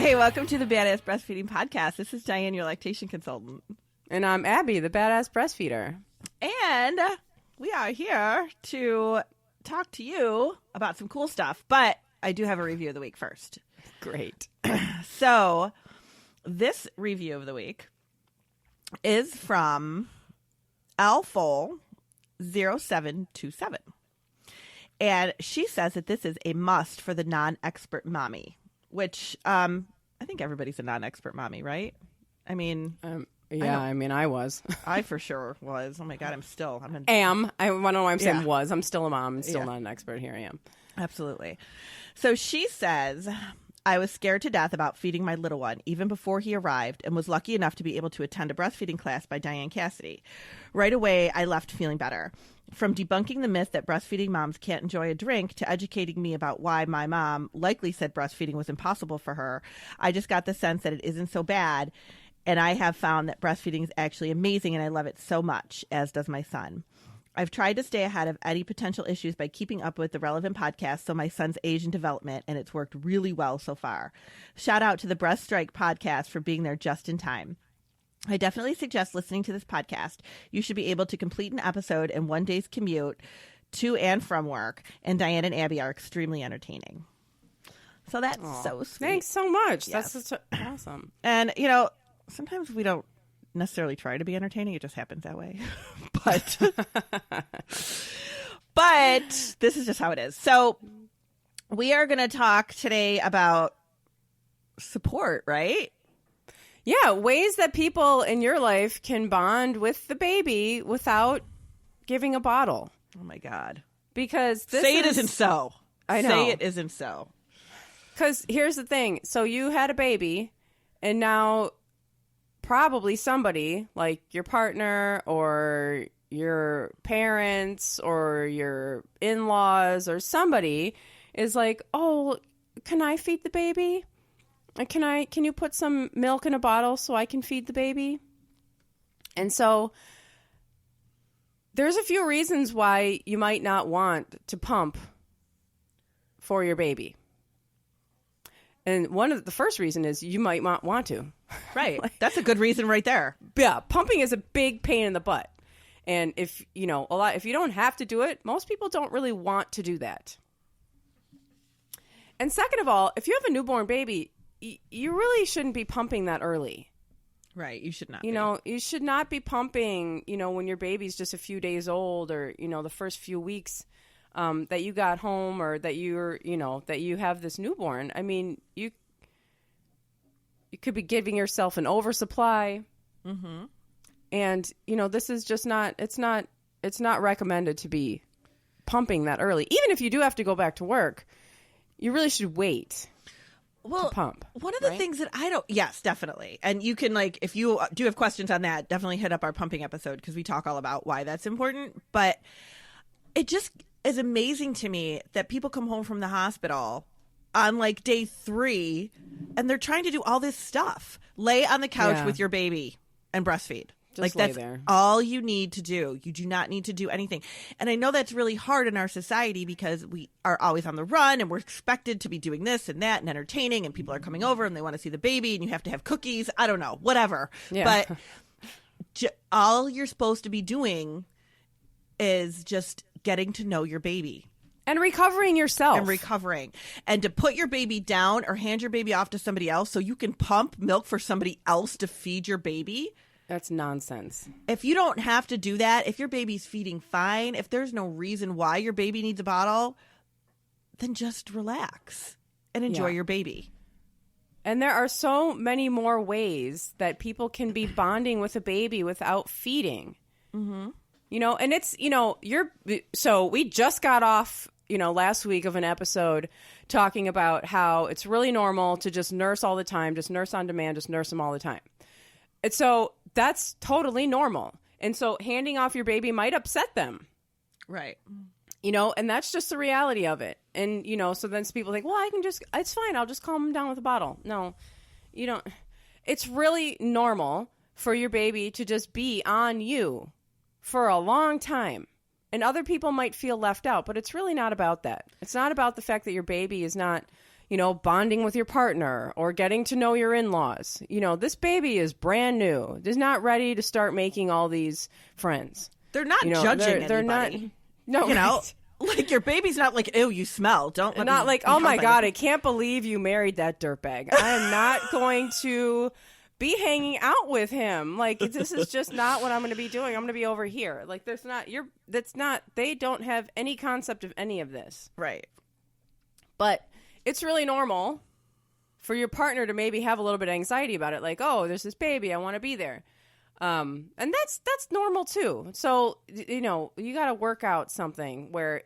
Hey, welcome to the Badass Breastfeeding Podcast. This is Dianne, your lactation consultant. And I'm Abby, the Badass Breastfeeder. And we are here to talk to you about some cool stuff, but I do have a review of the week first. Great. So this review of the week is from Alfol0727. And she says that this is a must for the non-expert mommy, which I think everybody's a non-expert mommy, right? I mean... I was. I for sure was. Oh my God, I don't know why I'm saying was. I'm still a mom. I'm still not an expert. Here I am. Absolutely. So she says, I was scared to death about feeding my little one even before he arrived and was lucky enough to be able to attend a breastfeeding class by Dianne Cassidy. Right away, I left feeling better. From debunking the myth that breastfeeding moms can't enjoy a drink to educating me about why my mom likely said breastfeeding was impossible for her, I just got the sense that it isn't so bad. And I have found that breastfeeding is actually amazing, and I love it so much, as does my son. I've tried to stay ahead of any potential issues by keeping up with the relevant podcasts so my son's age and development, and it's worked really well so far. Shout out to the Breast Strike podcast for being there just in time. I definitely suggest listening to this podcast. You should be able to complete an episode in one day's commute to and from work, and Dianne and Abby are extremely entertaining. So that's so sweet. Thanks so much. Yes. That's such awesome. And, sometimes we don't necessarily try to be entertaining. It just happens that way. But this is just how it is. So we are going to talk today about support, right? Yeah, ways that people in your life can bond with the baby without giving a bottle. Oh, my God. Because it isn't so. I know. Say it isn't so. Because here's the thing. So you had a baby, and now probably somebody, like your partner or your parents or your in-laws or somebody is like, oh, can I feed the baby? Can you put some milk in a bottle so I can feed the baby? And so there's a few reasons why you might not want to pump for your baby. And the first reason is you might not want to. Right. That's a good reason right there. Yeah. Pumping is a big pain in the butt. And if you don't have to do it, most people don't really want to do that. And second of all, if you have a newborn baby, you really shouldn't be pumping that early. Right. You should not. You should not be pumping, when your baby's just a few days old or, the first few weeks that you got home or that that you have this newborn. I mean, you could be giving yourself an oversupply. Mm-hmm. And, this is just it's not recommended to be pumping that early. Even if you do have to go back to work, you really should wait. Well, to pump, one of the things that yes, definitely. And you can, if you do have questions on that, definitely hit up our pumping episode because we talk all about why that's important. But it just is amazing to me that people come home from the hospital on day 3 and they're trying to do all this stuff. Lay on the couch with your baby and breastfeed. Just that's there. all you need to do. You do not need to do anything. And I know that's really hard in our society because we are always on the run and we're expected to be doing this and that and entertaining and people are coming over and they want to see the baby and you have to have cookies. I don't know, whatever. Yeah. But all you're supposed to be doing is just getting to know your baby. And recovering yourself. And to put your baby down or hand your baby off to somebody else so you can pump milk for somebody else to feed your baby. That's nonsense. If you don't have to do that, if your baby's feeding fine, if there's no reason why your baby needs a bottle, then just relax and enjoy your baby. And there are so many more ways that people can be bonding with a baby without feeding. Mm-hmm. And it's, so we just got off, last week of an episode talking about how it's really normal to just nurse all the time, just nurse on demand, just nurse them all the time. And so that's totally normal. And so handing off your baby might upset them. Right. And that's just the reality of it. And, so then people think, well, it's fine. I'll just calm them down with a bottle. No, you don't. It's really normal for your baby to just be on you for a long time. And other people might feel left out, but it's really not about that. It's not about the fact that your baby is not, bonding with your partner or getting to know your in-laws. This baby is brand new. Is not ready to start making all these friends. They're not judging they're anybody. Not. No, like your baby's not like, ew, you smell. Don't let not me like, oh my God, I can't believe you married that dirtbag. I am not going to be hanging out with him. Like, this is just not what I'm going to be doing. I'm going to be over here. Like, they don't have any concept of any of this. Right. But it's really normal for your partner to maybe have a little bit of anxiety about it. Like, oh, there's this baby. I want to be there. And that's normal too. So, you got to work out something where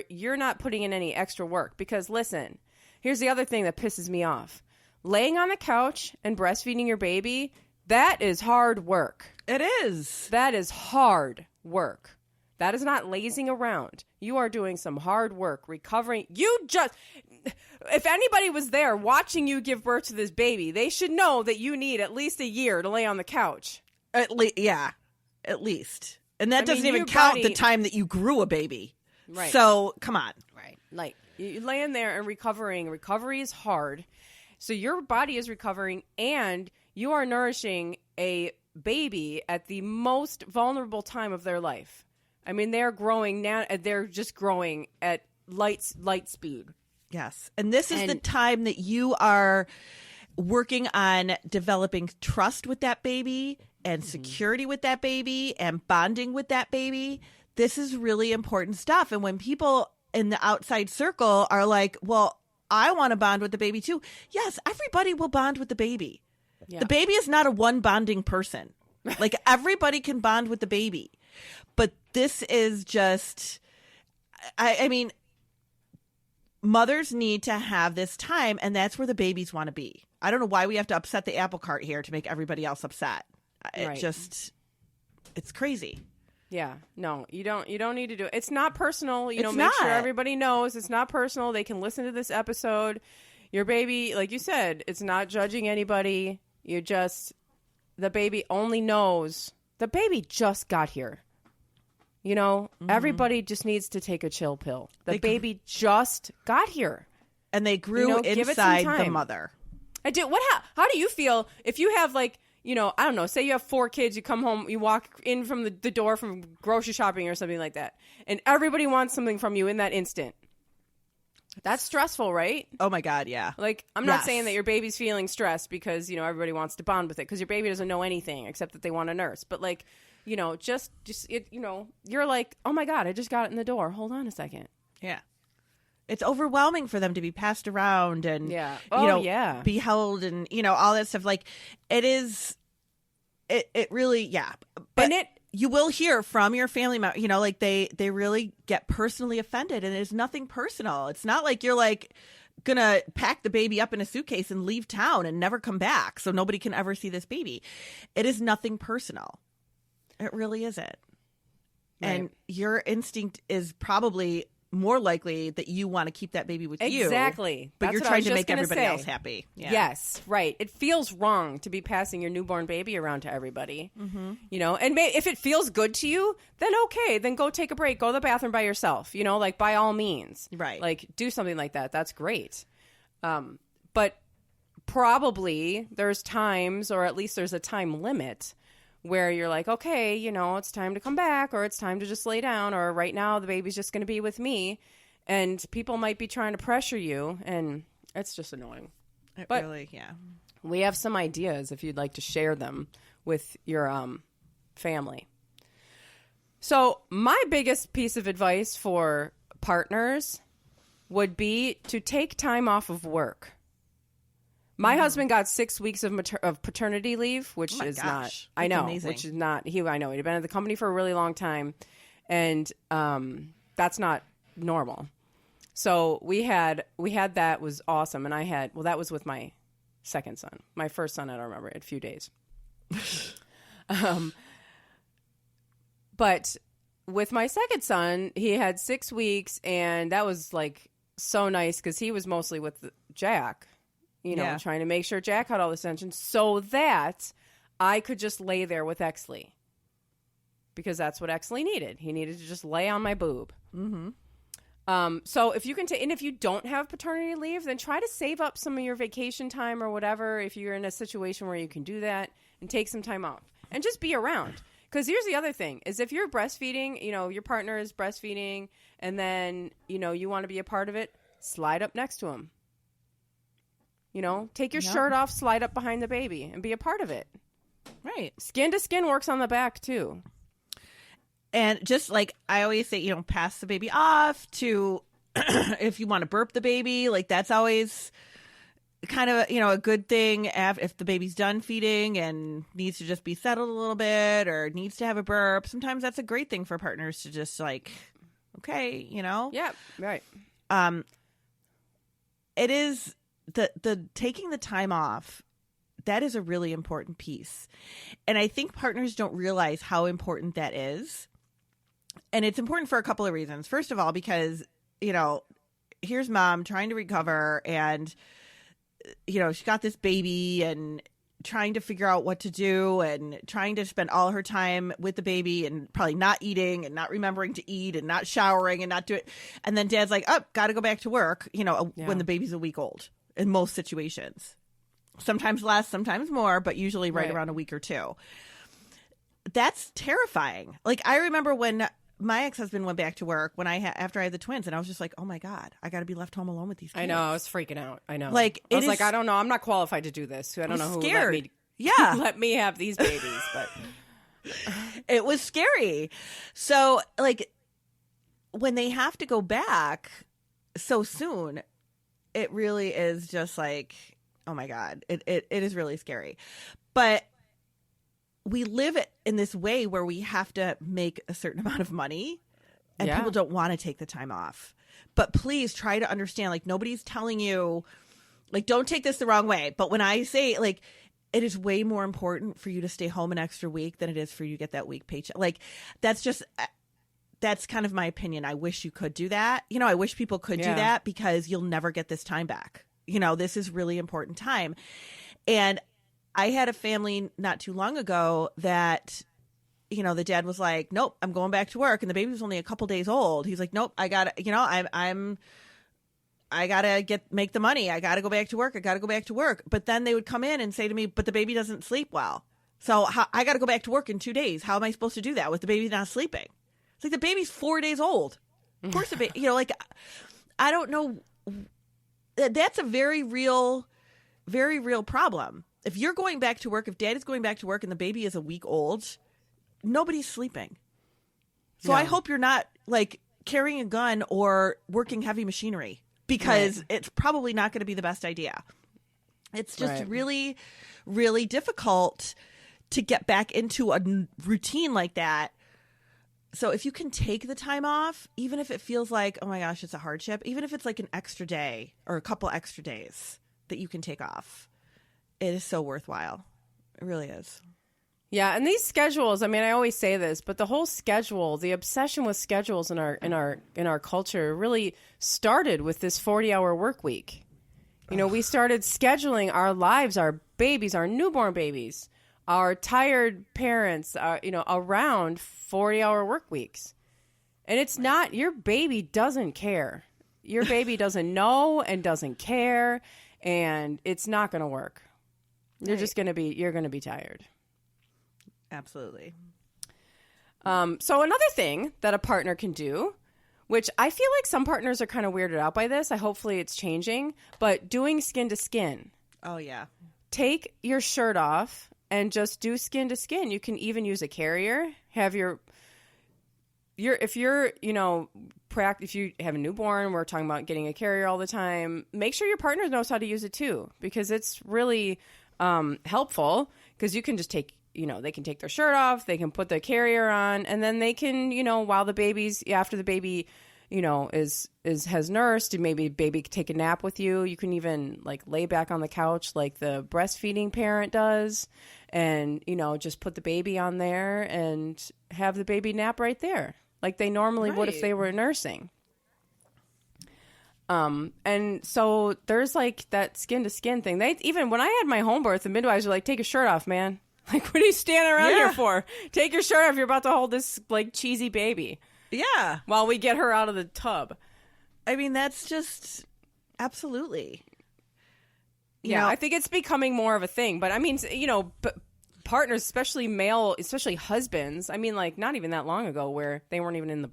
you're not putting in any extra work. Because listen, here's the other thing that pisses me off. Laying on the couch and breastfeeding your baby, that is hard work. It is. That is hard work. That is not lazing around. You are doing some hard work, recovering. If anybody was there watching you give birth to this baby, they should know that you need at least a year to lay on the couch. At least. And that doesn't even count the time that you grew a baby. Right. So, come on. Right. Like, you lay in there and recovering. Recovery is hard. So your body is recovering and you are nourishing a baby at the most vulnerable time of their life. I mean, they're growing now. They're just growing at light speed. Yes. And this is the time that you are working on developing trust with that baby and security with that baby and bonding with that baby. This is really important stuff. And when people in the outside circle are like, well, I want to bond with the baby too. Yes, everybody will bond with the baby. Yeah. The baby is not a one bonding person. Like, everybody can bond with the baby. But this is just, I mean, mothers need to have this time, and that's where the babies want to be. I don't know why we have to upset the apple cart here to make everybody else upset. Right. It's crazy. Yeah, no, you don't need to do it. It's not personal. Make not. Sure everybody knows it's not personal. They can listen to this episode. Your baby, like you said, it's not judging anybody. The baby only knows the baby just got here. Everybody just needs to take a chill pill. The baby just got here. And they grew inside the mother. I do. How do you feel if you have I don't know, say you have 4 kids, you come home, you walk in from the door from grocery shopping or something like that, and everybody wants something from you in that instant. That's stressful, right? Oh my God, yeah. Like, I'm not saying that your baby's feeling stressed because, everybody wants to bond with it, because your baby doesn't know anything except that they want a nurse. But you're like, oh my God, I just got it in the door. Hold on a second. Yeah. It's overwhelming for them to be passed around and, be held and, all that stuff. Like, it is, it really, yeah. But you will hear from your family member, they really get personally offended, and it's nothing personal. It's not like you're like going to pack the baby up in a suitcase and leave town and never come back so nobody can ever see this baby. It is nothing personal. It really isn't. Right. And your instinct is probably more likely that you want to keep that baby with you. Exactly. But you're trying to make everybody else happy. Yeah. Yes, right. It feels wrong to be passing your newborn baby around to everybody. Mm-hmm. And if it feels good to you, then okay, then go take a break, go to the bathroom by yourself, by all means. Right. Like, do something like that. That's great. But probably there's times, or at least there's a time limit, where you're like, okay, it's time to come back, or it's time to just lay down, or right now the baby's just going to be with me. And people might be trying to pressure you, and it's just annoying. But really, yeah. We have some ideas if you'd like to share them with your family. So my biggest piece of advice for partners would be to take time off of work. My husband got 6 weeks of paternity leave, which is not, I know, amazing. Which is not, I know, he'd been at the company for a really long time, and that's not normal. So we had that, was awesome. And that was with my second son. My first son, I don't remember, a few days. But with my second son, he had 6 weeks, and that was like so nice because he was mostly with Jack. Trying to make sure Jack had all this attention so that I could just lay there with Exley. Because that's what Exley needed. He needed to just lay on my boob. Mm-hmm. So if you can and if you don't have paternity leave, then try to save up some of your vacation time or whatever. If you're in a situation where you can do that, and take some time off and just be around. Because here's the other thing is if you're breastfeeding, your partner is breastfeeding and then, you want to be a part of it, slide up next to him. Take your shirt off, slide up behind the baby and be a part of it. Right. Skin to skin works on the back too. And just like I always say, pass the baby off to if you want to burp the baby, like that's always kind of, a good thing if the baby's done feeding and needs to just be settled a little bit or needs to have a burp. Sometimes that's a great thing for partners to just like, okay, Yeah, right. It is the taking the time off. That is a really important piece. And I think partners don't realize how important that is. And it's important for a couple of reasons. First of all, because, here's mom trying to recover and, she got this baby and trying to figure out what to do and trying to spend all her time with the baby and probably not eating and not remembering to eat and not showering and not do it. And then dad's like, oh, got to go back to work, when the baby's a week old in most situations. Sometimes less, sometimes more, but usually right around a week or two. That's terrifying. Like I remember when my ex-husband went back to work after I had the twins, and I was just like, oh my God, I got to be left home alone with these kids. I know. I was freaking out. I know. Like, I was like, I don't know. I'm not qualified to do this. I don't know who scared. let me have these babies, but it was scary. So like when they have to go back so soon, it really is just like, oh my God, it is really scary. But we live in this way where we have to make a certain amount of money and people don't want to take the time off. But please try to understand, like nobody's telling you, like don't take this the wrong way. But when I say like it is way more important for you to stay home an extra week than it is for you to get that week paycheck. Like that's kind of my opinion. I wish you could do that. I wish people could do that because you'll never get this time back. This is really important time. And I had a family not too long ago that, the dad was like, nope, I'm going back to work. And the baby was only a couple days old. He's like, nope, I gotta, I gotta make the money. I gotta go back to work. But then they would come in and say to me, but the baby doesn't sleep well. So I gotta go back to work in 2 days. How am I supposed to do that with the baby not sleeping? It's like the baby's 4 days old. Of course, the baby, like, I don't know. That's a very real problem. If you're going back to work, if dad is going back to work and the baby is a week old, nobody's sleeping. So I hope you're not like carrying a gun or working heavy machinery because it's probably not going to be the best idea. It's just really, really difficult to get back into a routine like that. So if you can take the time off, even if it feels like, oh my gosh, it's a hardship, even if it's like an extra day or a couple extra days that you can take off, it is so worthwhile. It really is. Yeah, and these schedules, I mean, I always say this, but the whole schedule, the obsession with schedules in our culture really started with this 40-hour work week. We started scheduling our lives, our babies, our newborn babies, our tired parents, around 40-hour work weeks. And it's not, your baby doesn't care. Your baby doesn't know and doesn't care, and it's not going to work. You're going to be tired. Absolutely. So another thing that a partner can do, which I feel like some partners are kind of weirded out by this. Hopefully it's changing, but doing skin to skin. Oh yeah. Take your shirt off and just do skin to skin. You can even use a carrier. Have if you have a newborn, we're talking about getting a carrier all the time. Make sure your partner knows how to use it too, because it's really helpful. Because you can just take, they can take their shirt off, they can put the carrier on, and then they can, while after the baby, has nursed, and maybe baby can take a nap with you. You can even like lay back on the couch like the breastfeeding parent does, and just put the baby on there and have the baby nap right there, like they normally would if they were nursing. And so there's like that skin to skin thing. Even when I had my home birth, the midwives were like, take your shirt off, man. Like, what are you standing around here for? Take your shirt off. You're about to hold this like cheesy baby. Yeah. While we get her out of the tub. I mean, that's just absolutely. I think it's becoming more of a thing. But I mean, partners, especially male, especially husbands. I mean, like not even that long ago, where they weren't even in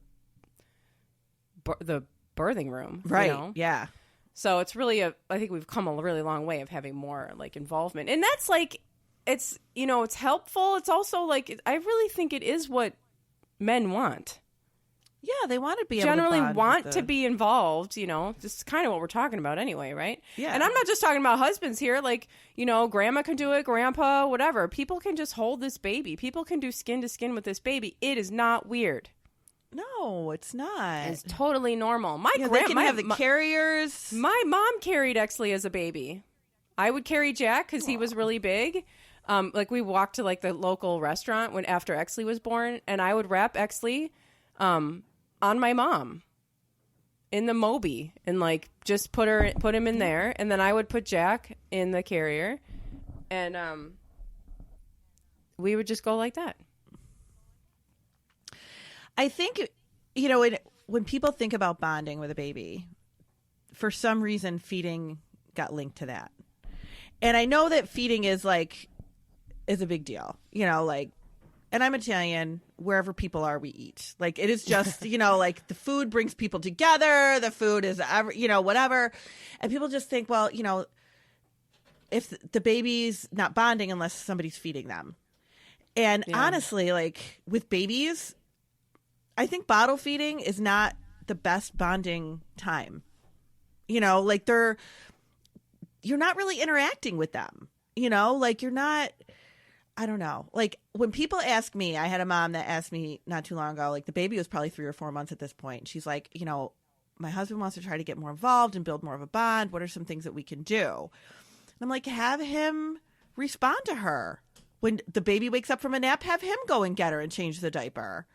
the birthing room, right? Yeah. So it's really I think we've come a really long way of having more like involvement, and that's like it's it's helpful. It's also like I really think it is what men want. Yeah, they want to be generally able to want to be involved, this is kind of what we're talking about anyway, right? Yeah. And I'm not just talking about husbands here, like, grandma can do it, grandpa, whatever. People can just hold this baby. People can do skin to skin with this baby. It is not weird. No, it's not. It's totally normal. They can have the carriers. My mom carried Exley as a baby. I would carry Jack because he was really big. Like we walked to like the local restaurant after Exley was born, and I would wrap Exley on my mom in the Moby and like just put him in there, and then I would put Jack in the carrier, and we would just go like that. I think when people think about bonding with a baby, for some reason feeding got linked to that. And I know that feeding is a big deal, and I'm Italian. Wherever people are, we eat. Like, it is just, like the food brings people together. The food is, whatever. And people just think, well, if the baby's not bonding unless somebody's feeding them. And honestly, like with babies, I think bottle feeding is not the best bonding time. Like you're not really interacting with them, like you're not. I don't know. Like when people ask me, I had a mom that asked me not too long ago, like the baby was probably 3 or 4 months at this point. She's like, my husband wants to try to get more involved and build more of a bond. What are some things that we can do? And I'm like, have him respond to her. When the baby wakes up from a nap, have him go and get her and change the diaper.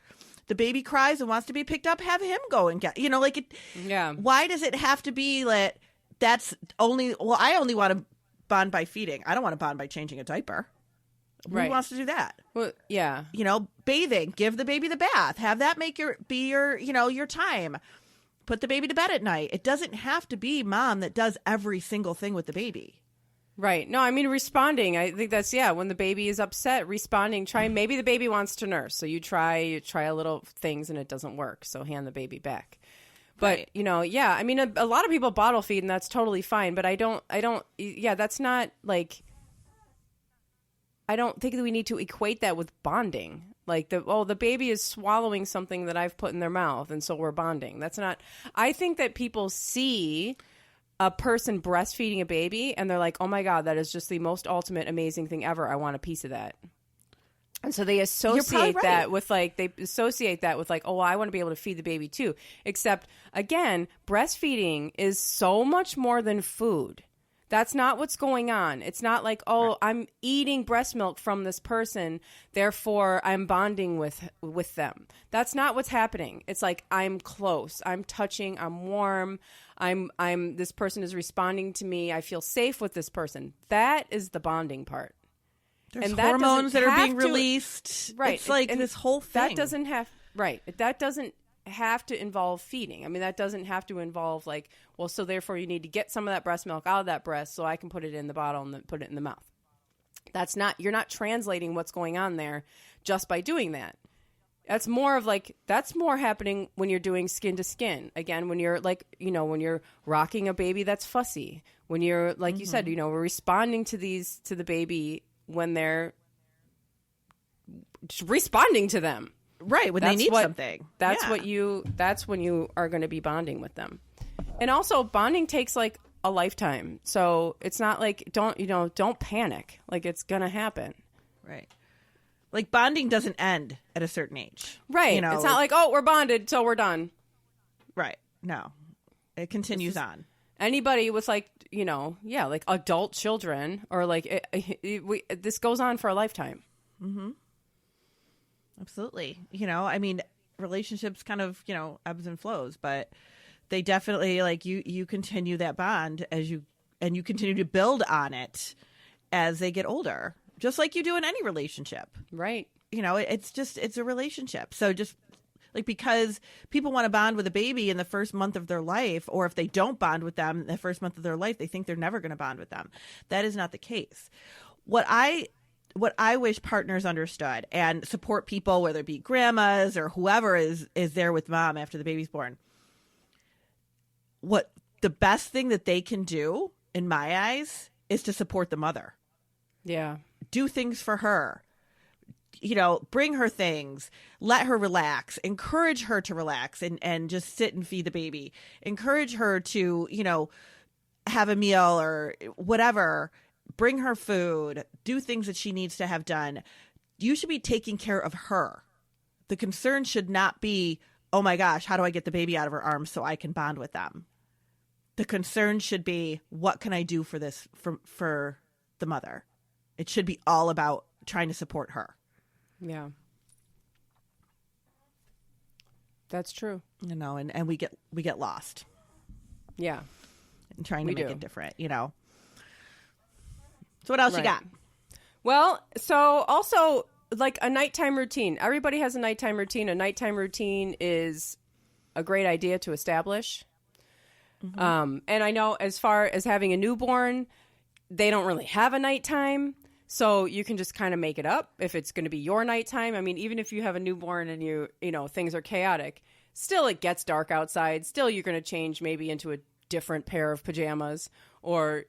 The baby cries and wants to be picked up, have him go and get, Yeah. Why does it have to be that I only want to bond by feeding. I don't want to bond by changing a diaper. Who wants to do that? Well, yeah. Bathing, give the baby the bath, have that be your time. Put the baby to bed at night. It doesn't have to be mom that does every single thing with the baby. Right. No, I mean, responding. I think that's, when the baby is upset, responding, maybe the baby wants to nurse. So you try a little things and it doesn't work. So hand the baby back. But, right. I mean, a lot of people bottle feed and that's totally fine. But I don't, that's not like, I don't think that we need to equate that with bonding. Like the baby is swallowing something that I've put in their mouth, and so we're bonding. That's not. I think that people see a person breastfeeding a baby, and they're like, "Oh my God, that is just the most ultimate, amazing thing ever. I want a piece of that." And so they associate that with like, oh, well, I want to be able to feed the baby too. Except again, breastfeeding is so much more than food. That's not what's going on. It's not like, oh, I'm eating breast milk from this person, therefore I'm bonding with them. That's not what's happening. It's like I'm close, I'm touching, I'm warm, I'm this person is responding to me, I feel safe with this person. That is the bonding part. There's hormones that are being released. Right. It's like this whole thing. That doesn't have to involve feeding. I mean, that doesn't have to involve like, well, so therefore you need to get some of that breast milk out of that breast so I can put it in the bottle and then put it in the mouth. You're not translating what's going on there just by doing that. That's more happening when you're doing skin to skin. Again, when you're like, when you're rocking a baby that's fussy, when you're like you said, we're responding to the baby when they're just responding to them. Right, when they need something. That's when you are going to be bonding with them. And also bonding takes like a lifetime. So it's not like don't panic. Like it's going to happen. Right. Like bonding doesn't end at a certain age. Right. It's not like, oh, we're bonded so we're done. Right. No. It continues on. Anybody with like, like adult children or like this goes on for a lifetime. Mhm. Absolutely. I mean, relationships kind of, ebbs and flows, but they definitely like you continue that bond and you continue to build on it as they get older, just like you do in any relationship. Right. It's a relationship. So just Like, because people want to bond with a baby in the first month of their life, or if they don't bond with them in the first month of their life, they think they're never going to bond with them. That is not the case. What I wish partners understood, and support people, whether it be grandmas or whoever is there with mom after the baby's born, what the best thing that they can do, in my eyes, is to support the mother. Yeah. Do things for her. Bring her things, let her relax, encourage her to relax and just sit and feed the baby. Encourage her to, have a meal or whatever. Bring her food, do things that she needs to have done. You should be taking care of her. The concern should not be, oh my gosh, how do I get the baby out of her arms so I can bond with them? The concern should be, what can I do for this, for the mother? It should be all about trying to support her. Yeah. That's true. And we get lost. Yeah. And trying to make it different, So what else you got? Well, so also like a nighttime routine. Everybody has a nighttime routine. A nighttime routine is a great idea to establish. Mm-hmm. And I know as far as having a newborn, they don't really have a nighttime. So you can just kind of make it up if it's going to be your nighttime. I mean, even if you have a newborn and you things are chaotic, still it gets dark outside. Still you're going to change maybe into a different pair of pajamas or,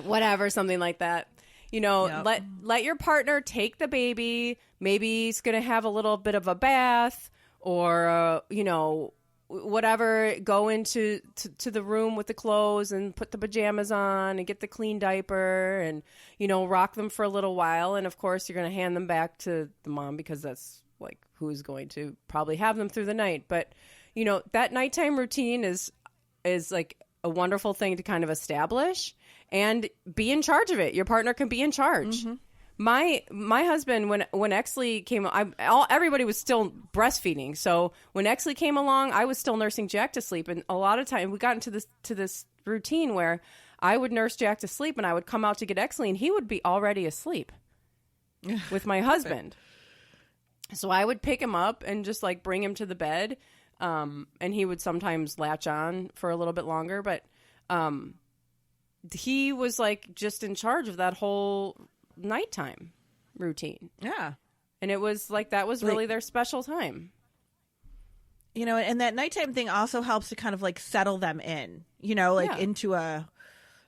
whatever, something like that. Yep. Let your partner take the baby. Maybe he's going to have a little bit of a bath or, whatever, go into to the room with the clothes and put the pajamas on and get the clean diaper and, rock them for a little while. And of course, you're going to hand them back to the mom because that's like who's going to probably have them through the night. But, that nighttime routine is like a wonderful thing to kind of establish and be in charge of it. Your partner can be in charge. Mm-hmm. My husband, when Exley came, everybody was still breastfeeding. So when Exley came along, I was still nursing Jack to sleep, and a lot of time we got into this routine where I would nurse Jack to sleep, and I would come out to get Exley, and he would be already asleep with my husband. So I would pick him up and just like bring him to the bed, and he would sometimes latch on for a little bit longer, but he was like just in charge of that whole nighttime routine. Yeah. And it was like that was really their special time. And that nighttime thing also helps to kind of like settle them in, into a,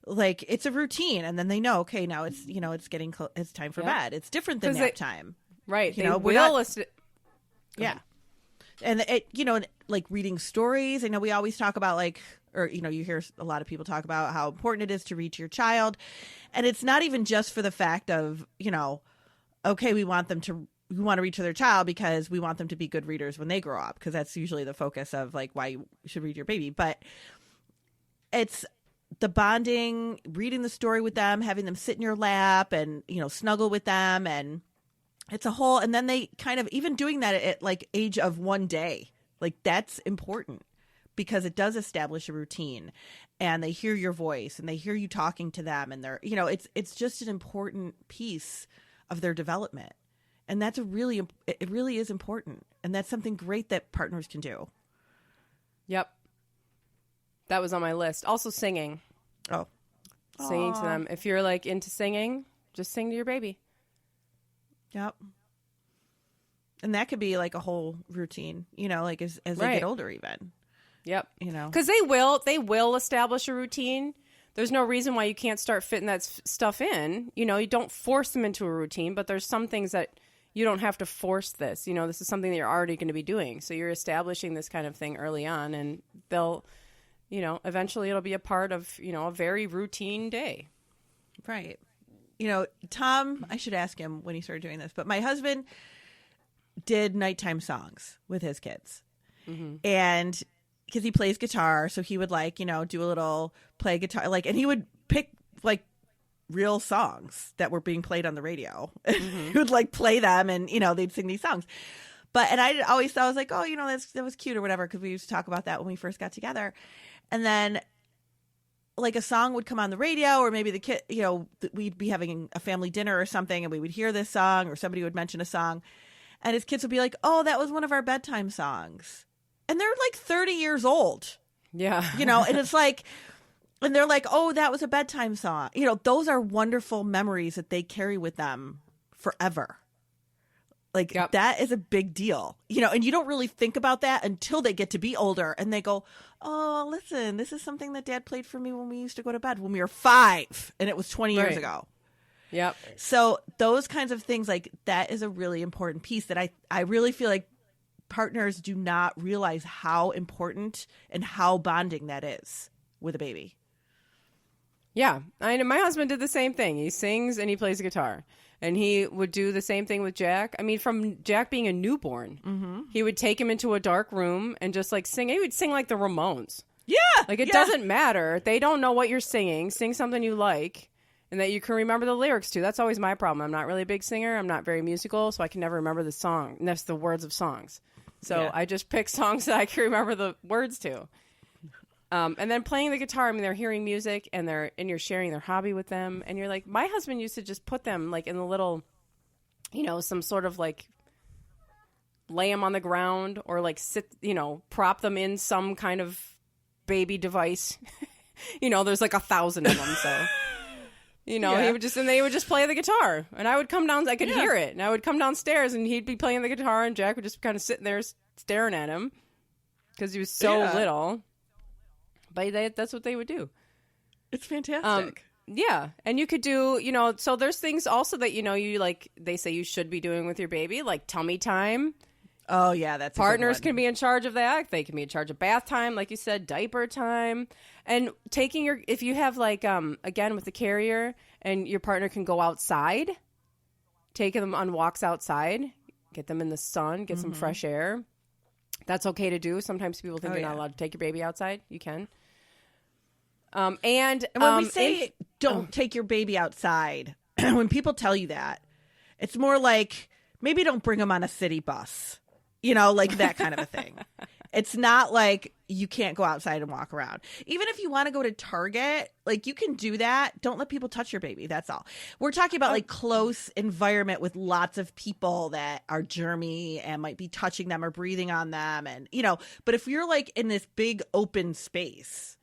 like, it's a routine, and then they know, okay, now it's, it's getting it's time for bed. It's different than nap time. Right. Yeah. And it, like reading stories. I know we always talk about like, or, you hear a lot of people talk about how important it is to reach your child. And it's not even just for the fact of, okay, we want to reach their child because we want them to be good readers when they grow up, because that's usually the focus of like why you should read your baby. But it's the bonding, reading the story with them, having them sit in your lap and, snuggle with them. And it's a whole, and then they kind of, even doing that at like age of 1 day, like that's important. Because it does establish a routine, and they hear your voice and they hear you talking to them, and they're, it's just an important piece of their development. And it really is important. And that's something great that partners can do. Yep. That was on my list. Also singing. Oh. Singing to them. If you're like into singing, just sing to your baby. Yep. And that could be like a whole routine, like as they get older even. Yep. Because they will establish a routine. There's no reason why you can't start fitting that stuff in. You don't force them into a routine, but there's some things that you don't have to force this. This is something that you're already going to be doing. So you're establishing this kind of thing early on, and they'll, eventually it'll be a part of, a very routine day. Right. Tom, I should ask him when he started doing this, but my husband did nighttime songs with his kids. Mm-hmm. And because he plays guitar, so he would like, do a little play guitar, like, and he would pick like real songs that were being played on the radio. Mm-hmm. He would like play them, and they'd sing these songs. And I always thought, I was like, oh, that was cute or whatever, because we used to talk about that when we first got together. And then like a song would come on the radio, or maybe the kid, we'd be having a family dinner or something, and we would hear this song, or somebody would mention a song. and his kids will be like, oh, that was one of our bedtime songs. And they're like 30 years old. Yeah. You know, and it's like, and they're like, oh, that was a bedtime song. You know, those are wonderful memories that they carry with them forever. Like, that is a big deal, you know, and you don't really think about that until they get to be older and they go, oh, listen, this is something that Dad played for me when we used to go to bed when we were 5 and it was 20 years ago. Yep. So those kinds of things, like, that is a really important piece that I really feel like partners do not realize how important and how bonding that is with a baby. Yeah. I know my husband did the same thing. He sings and he plays guitar. And he would do the same thing with Jack. I mean, from Jack being a newborn, he would take him into a dark room and just like sing. He would sing like the Ramones. Yeah. Like it doesn't matter. They don't know what you're singing. Sing something you like and that you can remember the lyrics to. That's always my problem. I'm not really a big singer. I'm not very musical, so I can never remember the song. And that's the words of songs. So I just pick songs that I can remember the words to. And then playing the guitar, I mean, they're hearing music and you're sharing their hobby with them. And you're like, my husband used to just put them like in the little, you know, some sort of like lay them on the ground or like sit, you know, prop them in some kind of baby device. You know, there's like 1,000 of them. So, you know, they would just play the guitar and I would come down, I could hear it. And I would come downstairs and he'd be playing the guitar and Jack would just kind of sitting there staring at him because he was so little. But that's what they would do. It's fantastic. Yeah. And you could do, you know, so there's things also that, you know, you like, they say you should be doing with your baby, like tummy time. Oh, yeah. That's partners can be in charge of that. They can be in charge of bath time, like you said, diaper time. And taking if you have like, again, with the carrier and your partner can go outside, taking them on walks outside, get them in the sun, get some fresh air. That's okay to do. Sometimes people think you're not allowed to take your baby outside. You can. And when we say don't take your baby outside, when people tell you that, it's more like maybe don't bring them on a city bus, you know, like that kind of a thing. It's not like you can't go outside and walk around. Even if you want to go to Target, like you can do that. Don't let people touch your baby. That's all. We're talking about like close environment with lots of people that are germy and might be touching them or breathing on them. And, you know, but if you're like in this big open space,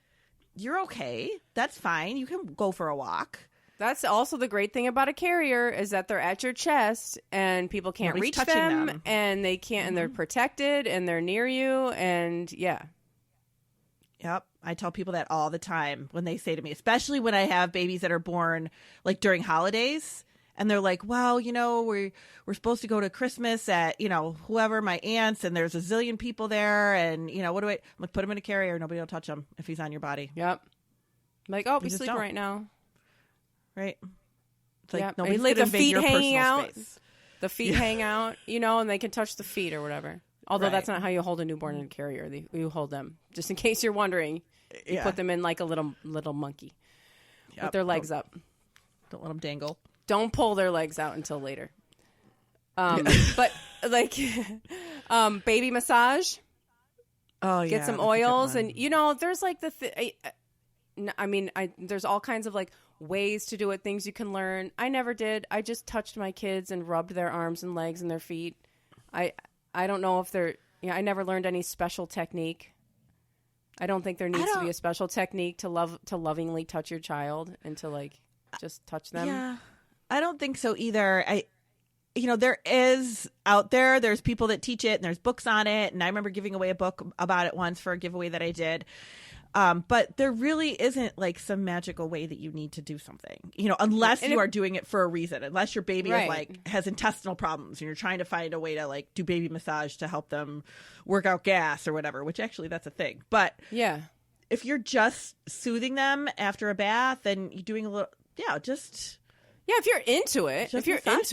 you're okay. That's fine. You can go for a walk. That's also the great thing about a carrier is that they're at your chest and people can't Nobody's reach touching them and they can't, and they're protected and they're near you. And yeah. Yep. I tell people that all the time when they say to me, especially when I have babies that are born like during holidays and they're like, well, you know, we're supposed to go to Christmas at, you know, whoever, my aunts, and there's a zillion people there. And, you know, I'm like, put him in a carrier. Nobody will touch him if he's on your body. Yep. I'm like, oh, he's sleeping right now. Right. It's like nobody's like the feet hanging out. Space. The feet hang out, you know, and they can touch the feet or whatever. Although that's not how you hold a newborn in a carrier. You hold them. Just in case you're wondering, you put them in like a little monkey with their legs up. Don't let them dangle. Don't pull their legs out until later. But like baby massage. Oh, yeah. Get some oils. And, you know, there's like there's all kinds of like ways to do it, things you can learn. I never did. I just touched my kids and rubbed their arms and legs and their feet. I don't know if I never learned any special technique. I don't think there needs to be a special technique to lovingly touch your child and to like just touch them. Yeah. I don't think so either. There is out there's people that teach it and there's books on it. And I remember giving away a book about it once for a giveaway that I did. But there really isn't like some magical way that you need to do something, you know, unless you are doing it for a reason, unless your baby is like has intestinal problems and you're trying to find a way to like do baby massage to help them work out gas or whatever, which actually that's a thing. But yeah, if you're just soothing them after a bath and you're doing a little, if you're into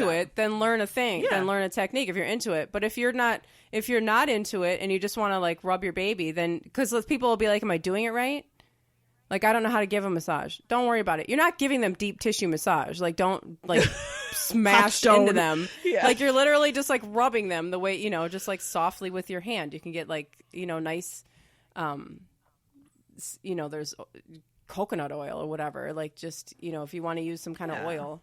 it, then learn a thing, then learn a technique if you're into it. But if you're not into it and you just want to like rub your baby, then because people will be like, am I doing it right? Like, I don't know how to give a massage. Don't worry about it. You're not giving them deep tissue massage. Like, don't like smash into them. Yeah. Like, you're literally just like rubbing them the way, you know, just like softly with your hand. You can get like, you know, nice, you know, there's coconut oil or whatever, like just, you know, if you want to use some kind of oil,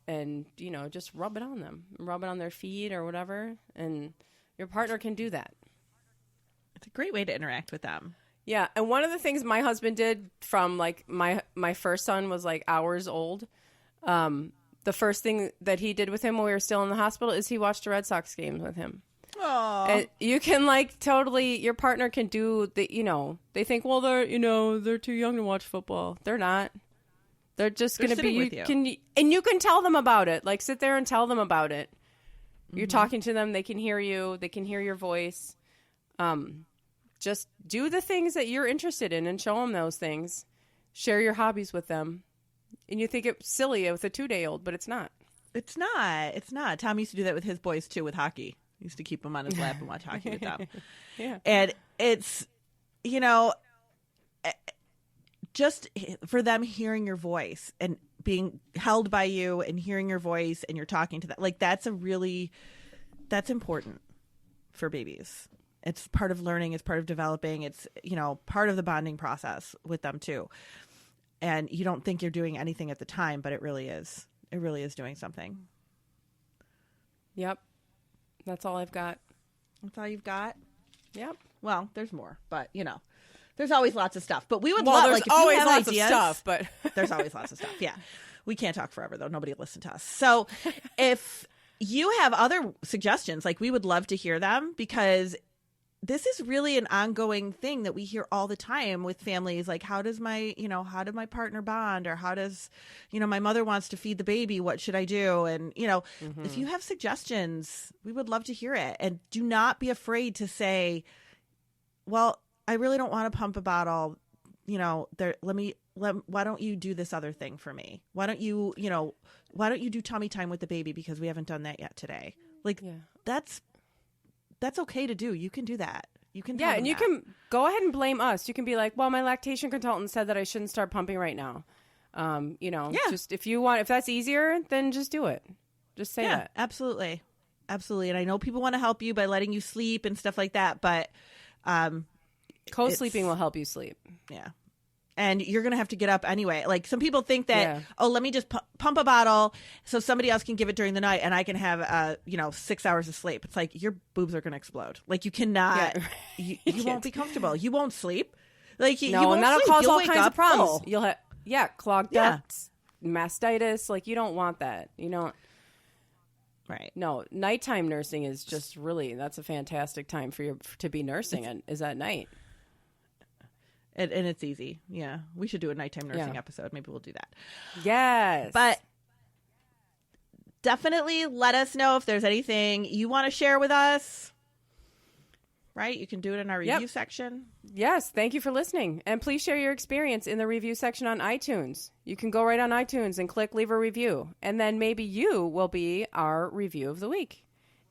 and, just rub it on them, rub it on their feet or whatever. And your partner can do that. It's a great way to interact with them. Yeah. And one of the things my husband did from like my first son was like hours old. The first thing that he did with him when we were still in the hospital is he watched a Red Sox game with him. Aww. And you can like totally, your partner can do the, they think, well, they're too young to watch football. They're not. They're just going to be, you can tell them about it. Like sit there and tell them about it. You're talking to them. They can hear you. They can hear your voice. Just do the things that you're interested in and show them those things. Share your hobbies with them. And you think it's silly with a 2-day-old, but it's not. It's not. It's not. Tom used to do that with his boys, too, with hockey. He used to keep them on his lap and watch hockey with them. Yeah. And it's, just for them hearing your voice and being held by you and hearing your voice and you're talking to them. Like, that's important for babies. It's part of learning. It's part of developing. It's, part of the bonding process with them, too. And you don't think you're doing anything at the time, but it really is. It really is doing something. Yep. That's all I've got. That's all you've got? Yep. Well, there's more, but, there's always lots of stuff. But we would love, like, if always you have lots ideas, of stuff, but there's always lots of stuff. Yeah. We can't talk forever, though. Nobody will listen to us. So if you have other suggestions, like, we would love to hear them, because this is really an ongoing thing that we hear all the time with families. Like, how did my partner bond? Or how does, my mother wants to feed the baby. What should I do? And, if you have suggestions, we would love to hear it. And do not be afraid to say, well, I really don't want to pump a bottle. Why don't you do this other thing for me? Why don't you do tummy time with the baby, because we haven't done that yet today? Like, that's okay to do. You can do that. You can tell them and you can go ahead and blame us. You can be like, well, my lactation consultant said that I shouldn't start pumping right now. Just if that's easier, then just do it. Just say that. Absolutely. Absolutely. And I know people want to help you by letting you sleep and stuff like that, but co-sleeping will help you sleep. Yeah. And you're going to have to get up anyway. Like, some people think that, let me just pump a bottle so somebody else can give it during the night and I can have, 6 hours of sleep. It's like, your boobs are going to explode. Like, you cannot, you won't be comfortable. You won't sleep. Like, you won't and that'll sleep. cause You'll all wake kinds up of problems. full. You'll have, clogged ducts, mastitis. Like, you don't want that. Right. No, nighttime nursing is just really, that's a fantastic time to be nursing is at night. And it's easy. Yeah. We should do a nighttime nursing episode. Maybe we'll do that. Yes. But definitely let us know if there's anything you want to share with us. Right? You can do it in our review section. Yes. Thank you for listening. And please share your experience in the review section on iTunes. You can go right on iTunes and click leave a review. And then maybe you will be our review of the week.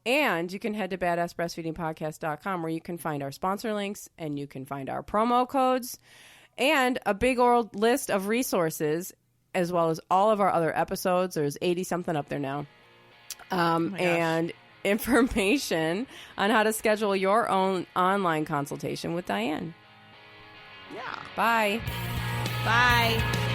And you can head to badassbreastfeedingpodcast.com, where you can find our sponsor links and you can find our promo codes and a big old list of resources, as well as all of our other episodes. There's 80-something up there now. And information on how to schedule your own online consultation with Dianne. Yeah. Bye. Bye.